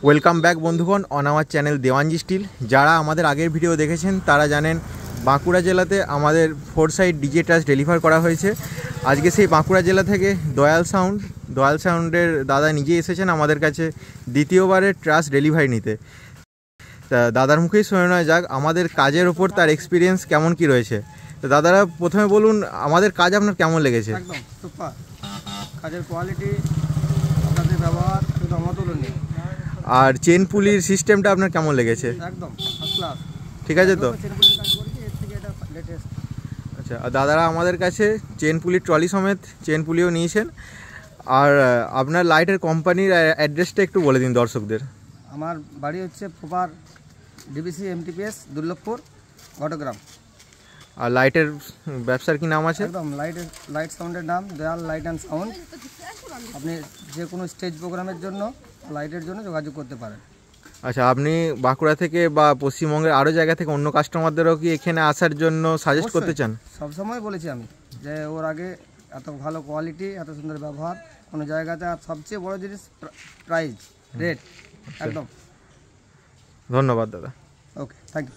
Welcome back বন্ধুগণ on our channel Dewanji steel. যারা আমাদের আগের ভিডিও দেখেছেন তারা জানেন বাঁকুড়া জেলাতে আমাদের 4 সাইড ডিজে ট্রাস ডেলিভার করা হয়েছে। আজকে সেই বাঁকুড়া জেলা থেকে দয়াল সাউন্ডের দাদা নিজে এসেছেন আমাদের কাছে দ্বিতীয়বারের ট্রাস ডেলিভারি নিতে। তা দাদার মুখেই শুনে নেওয়া যাক আমাদের কাজের ওপর তার এক্সপিরিয়েন্স কেমন কি রয়েছে। তো দাদারা প্রথমে বলুন আমাদের কাজ আপনার কেমন লেগেছে? একদম সুপার, কাজের কোয়ালিটি, আপনাদের ব্যবহার শুধু অমতুলনীয়। আর চেন পুলির সিস্টেমটা আপনার কেমন লেগেছে? একদম ফার্স্ট ক্লাস, ঠিক আছে তো? চেন পুলি কাজ করেছি, এর থেকে এটা লেটেস্ট। আচ্ছা, আর দাদারা আমাদের কাছে চেন পুলির ট্রলি সমেত চেন পুলিও নিয়েছেন। আর আপনার লাইটের কোম্পানির অ্যাড্রেসটা একটু বলে দিন দর্শকদের। আমার বাড়ি হচ্ছে প্রপার ডিবিসি এমটিপিএস দুর্লভপুর ঘটগ্রাম। আর লাইটের ব্যবসার কি নাম আছে? একদম লাইট সাউন্ডের নাম দয়াল লাইট অ্যান্ড সাউন্ড। আপনি যে কোনো স্টেজ প্রোগ্রামের জন্য লাইটের জন্য যোগাযোগ করতে পারেন। আচ্ছা, আপনি বাঁকুড়া থেকে বা পশ্চিমবঙ্গের আরও জায়গা থেকে অন্য কাস্টমারদেরও কি এখানে আসার জন্য সাজেস্ট করতে চান? সবসময় বলেছি আমি যে ওর আগে এত ভালো কোয়ালিটি, এত সুন্দর ব্যবহার কোনো জায়গাতে। আর সবচেয়ে বড় জিনিস প্রাইস রেট একদম। ধন্যবাদ দাদা। ওকে, থ্যাংক ইউ।